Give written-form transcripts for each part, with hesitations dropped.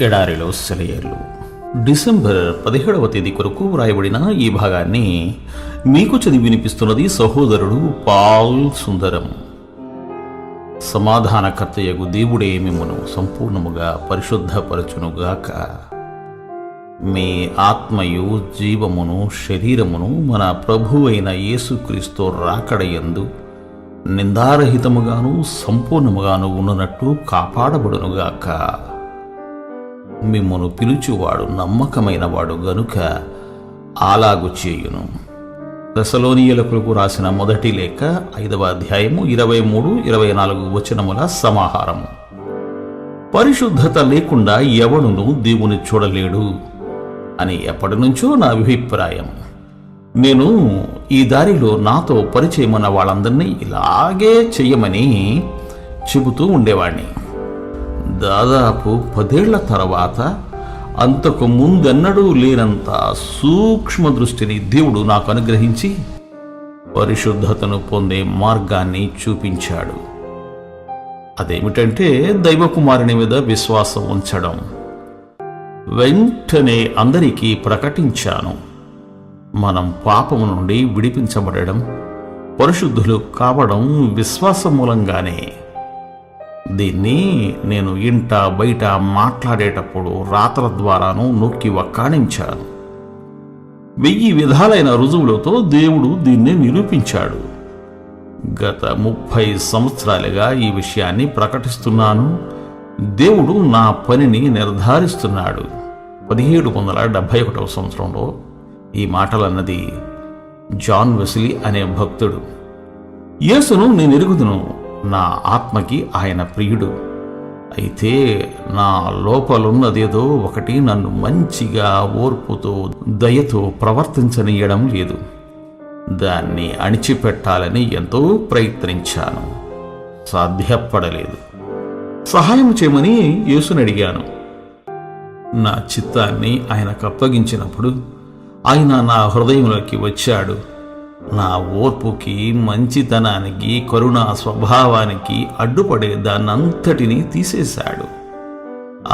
ఎడారిలో సెలయేర్లు డిసెంబర్ 17వ తేదీ కొరకు వ్రాయబడిన ఈ భాగాన్ని మీకు చదివి వినిపిస్తున్నది సహోదరుడు పాల్ సుందరం. సమాధానకర్తయగు దేవుడే మిమ్మును సంపూర్ణముగా పరిశుద్ధపరచునుగాక. మీ ఆత్మయు జీవమును శరీరమును మన ప్రభువైన యేసుక్రీస్తు రాకడయందు నిందారహితముగాను సంపూర్ణముగాను ఉన్నట్టు కాపాడబడునుగాక. మిమ్మును పిలుచువాడు నమ్మకమైన వాడు గనుక అలాగు చేయును. తెసలోనియులకు రాసిన మొదటి లేఖ 5వ అధ్యాయము 23-24 వచనముల సమాహారము. పరిశుద్ధత లేకుండా ఎవడును దేవుని చూడలేడు అని ఎప్పటి నుంచో నా అభిప్రాయం. నేను ఈ దారిలో నాతో పరిచయమున్న వాళ్ళందరినీ ఇలాగే చెయ్యమని చెబుతూ ఉండేవాణ్ణి. దాదాపు 10 ఏళ్ల తర్వాత అంతకు ముందెన్నడూ లేనంత సూక్ష్మ దృష్టిని దేవుడు నాకు అనుగ్రహించి పరిశుద్ధతను పొందే మార్గాన్ని చూపించాడు. అదేమిటంటే దైవకుమారుని మీద విశ్వాసం ఉంచడం. వెంటనే అందరికీ ప్రకటించాను. మనం పాపము నుండి విడిపించబడడం, పరిశుద్ధులు కావడం విశ్వాసం మూలంగానే. దీన్ని నేను ఇంట బయట మాట్లాడేటప్పుడు రాతల ద్వారాను నొక్కి వక్కాణించాను. 1000 విధాలైన రుజువులతో దేవుడు దీన్ని నిరూపించాడు. గత 30 సంవత్సరాలుగా ఈ విషయాన్ని ప్రకటిస్తున్నాను. దేవుడు నా పనిని నిర్ధారిస్తున్నాడు. 1771వ సంవత్సరంలో ఈ మాటలన్నది జాన్ వెస్లీ అనే భక్తుడు. యేసును నేను ఎరుగుదును, నా ఆత్మకి ఆయన ప్రియుడు. అయితే నా లోపలున్నదేదో ఒకటి నన్ను మంచిగా ఓర్పుతో దయతో ప్రవర్తించనీయడం లేదు. దాన్ని అణిచిపెట్టాలని ఎంతో ప్రయత్నించాను, సాధ్యపడలేదు. సహాయం చేయమని యేసుని అడిగాను. నా చిత్తాన్ని ఆయనకు అప్పగించినప్పుడు ఆయన నా హృదయంలోకి వచ్చాడు. నా ఓర్పుకి, మంచితనానికి, కరుణా స్వభావానికి అడ్డుపడే దాన్నంతటినీ తీసేశాడు.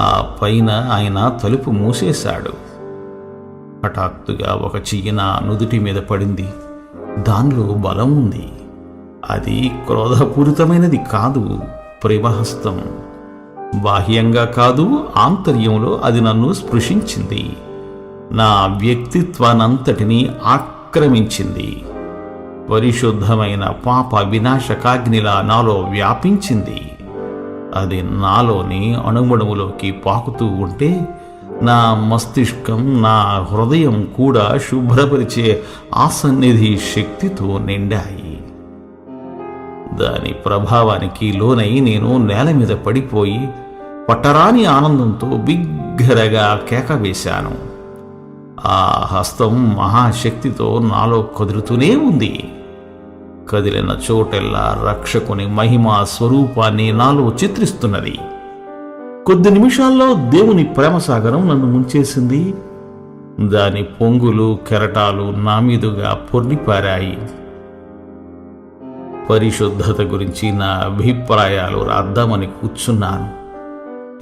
ఆ పైన ఆయన తలుపు మూసేశాడు. హఠాత్తుగా ఒక చెయ్యి నా నుదుటి మీద పడింది. దానిలో బలం ఉంది. అది క్రోధపూరితమైనది కాదు, ప్రేమహస్తం. బాహ్యంగా కాదు, ఆంతర్యంలో అది నన్ను స్పృశించింది. నా వ్యక్తిత్వానంతటినీ ఆక్రమించింది. పరిశుద్ధమైన పాప వినాశకాగ్నిలా నాలో వ్యాపించింది. అది నాలోని అణువణువులోకి పాకుతూ ఉంటే నా మస్తిష్కం, నా హృదయం కూడా శుభ్రపరిచే ఆసన్నిధి శక్తితో నిండాయి. దాని ప్రభావానికి లోనై నేను నేల మీద పడిపోయి పట్టరాని ఆనందంతో బిగ్గరగా కేక వేశాను. ఆ హస్తం మహాశక్తితో నాలో కదులుతూనే ఉంది. కదిలిన చోటెల్లా రక్షకుని మహిమా స్వరూపాన్ని నాలో చిత్రిస్తున్నది. కొద్ది నిమిషాల్లో దేవుని ప్రేమసాగరం నన్ను ముంచేసింది. దాని పొంగులు, కెరటాలు నా మీదుగా పొర్లిపారాయి. పరిశుద్ధత గురించి నా అభిప్రాయాలు రాద్దామని కూర్చున్నాను.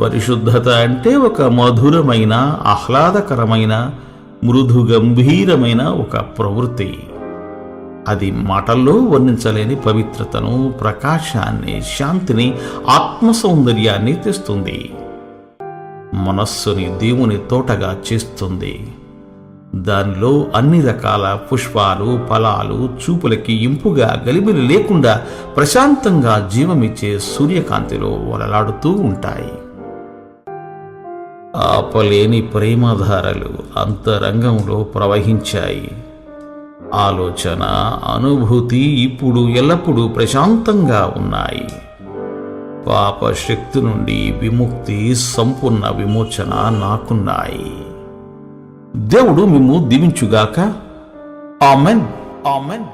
పరిశుద్ధత అంటే ఒక మధురమైన, ఆహ్లాదకరమైన, మృదు గంభీరమైన ఒక ప్రవృత్తి. అది మాటల్లో వర్ణించలేని పవిత్రతను, ప్రకాశాన్ని, శాంతిని, ఆత్మ సౌందర్యాన్ని తెస్తుంది. మనస్సుని దేవుని తోటగా చేస్తుంది. దానిలో అన్ని రకాల పుష్పాలు, ఫలాలు చూపులకి ఇంపుగా గలిబిలి లేకుండా ప్రశాంతంగా జీవమిచ్చే సూర్యకాంతిలో వలలాడుతూ ఉంటాయి. ఆపలేని ప్రేమధారలు అంతరంగంలో ప్రవహించాయి. ఆలోచన, అనుభూతి ఇప్పుడు ఎల్లప్పుడూ ప్రశాంతంగా ఉన్నాయి. పాప శక్తి నుండి విముక్తి, సంపూర్ణ విమోచన నాకున్నాయి. దేవుడు మిమ్ము దీవించుగాక. ఆమెన్. ఆమెన్.